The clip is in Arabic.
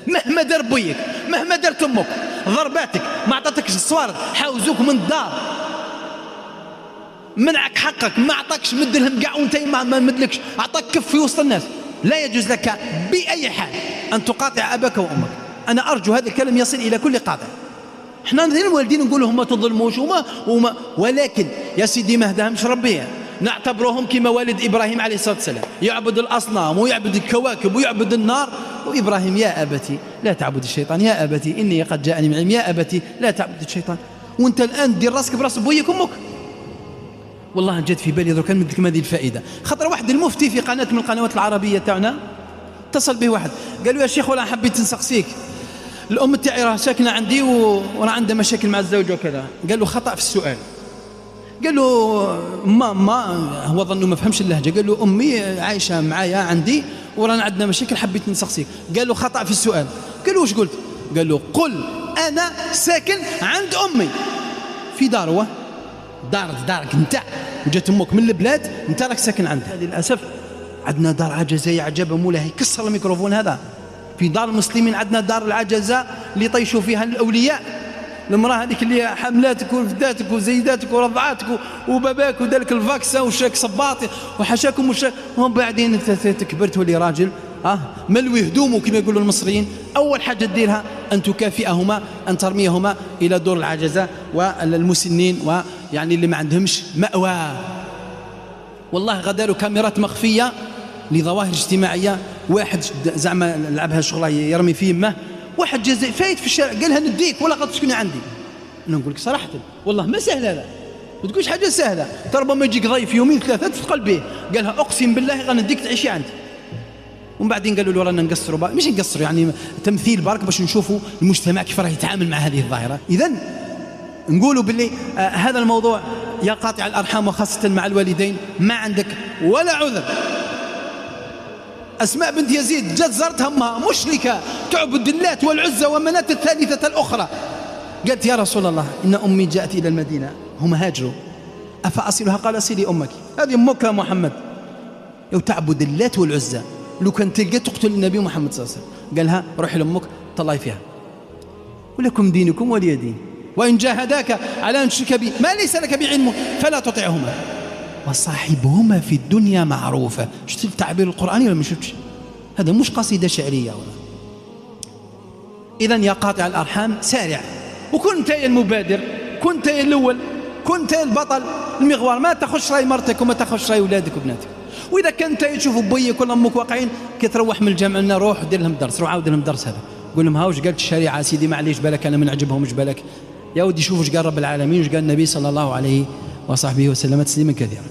مهما دار بويك، مهما دارت امك، ضرباتك، ما عطاتكش الصوارد، حاوزوك من الدار، منعك حقك، ما عطاكش، مد لهم كاع وانت ما مدلكش، عطاك كف في وسط الناس، لا يجوز لك باي حال ان تقاطع اباك وامك. انا ارجو هذا الكلام يصل الى كل قاطع. احنا الوالدين نقول لهم ما تظلموش وما ولكن يا سيدي ما هداهمش ربي، نعتبرهم كما والد ابراهيم عليه الصلاه والسلام، يعبد الاصنام ويعبد الكواكب ويعبد النار، وابراهيم يا ابتي لا تعبد الشيطان، يا ابتي اني قد جاءني من علم، يا ابتي لا تعبد الشيطان. وانت الان دير راسك براس بويك وامك. والله جات في بالي درك نمد لكم هذه الفائده، خاطر واحد المفتي في قناه من القنوات العربيه تاعنا اتصل به واحد قال له يا شيخ والله حبيت نسقسيك، الام تاعي راه ساكنه عندي وراه عندها مشاكل مع الزوج وكذا. قال له خطا في السؤال. قال له ما هو ظنه ما فهمش اللهجه، قال له امي عايشه معايا عندي ورانا عندنا مشاكل حبيت نسقسيك. قال له خطا في السؤال. قال له واش قلت؟ قال له قل انا ساكن عند امي في دار، دارك انت، وجات امك من البلاد انت راك ساكن عندها. للاسف عندنا دار عجزه عجبه مولاي يكسر الميكروفون هذا. في دار المسلمين عندنا دار العجزه اللي طيشوا فيها الاولياء، المراه هذيك اللي حملاتك وفداتك وزيداتك ورضعاتك وباباك ودالك الفاكسه وشاك صباط وحشاكم ومن بعدين انت تكبرت ولي راجل ملوي هدومه كما يقولوا المصريين. اول حاجه ديرها ان تكافئهما، ان ترميهما الى دور العجزه والمسنين ويعني اللي ما عندهمش مأوى. والله غداروا كاميرات مخفيه لظواهر اجتماعيه، واحد زعما لعبها شغله يرمي في يمه، واحد جزائي فايت في الشارع قالها نديك ولا غادي تسكني عندي. انا نقول لك صراحه والله ما سهل هذا، ما تقولش حاجه سهله، ربما يجيك ضيف يومين ثلاثه تثقل به، قالها اقسم بالله غنديك تعيشي عندي. ومن بعدين قالوا له رانا نقصروا، مش نقصروا يعني تمثيل برك باش نشوفوا المجتمع كيف راه يتعامل مع هذه الظاهره. اذا نقولوا باللي هذا الموضوع يا قاطع الارحام وخاصه مع الوالدين ما عندك ولا عذر. أسماء بنت يزيد جت زارتها أمها مشركة تعبد اللات والعزى ومناة الثالثة الأخرى، قالت يا رسول الله إن أمي جاءت إلى المدينة، هم هاجروا، أفأصلها؟ قال صلي أمك، هذه أمك يا محمد، لو تعبد اللات والعزى لو كان تلقى تقتل النبي محمد صلى الله عليه وسلم. قالها روحي لأمك طلعي فيها، ولكم دينكم ولي دين، وإن جاهداك على أن تشرك بي ما ليس لك بعلم فلا تطعهما وصاحبهما في الدنيا معروفة. شفت التعبير القرآني ولا ما شفتش؟ هذا مش قصيدة شعرية ولا. إذن يا قاطع الأرحام سارع، وكنت المبادر، كنت الأول، كنت البطل المغوار، ما تاخذش راي مرتك وما تاخذش راي أولادك وبناتك. وإذا كنت تشوف بيك ولا أمك واقعين كتروح من الجامع لنا روح دير لهم درس، روح عاود لهم درس هذا، قول لهم ها واش قالت الشريعة سيدي، معليش بالك أنا من عجبهم واش بالك يا ودي، شوف واش قال رب العالمين واش قال النبي صلى الله عليه وصحبه وسلم تسليما كثيرا.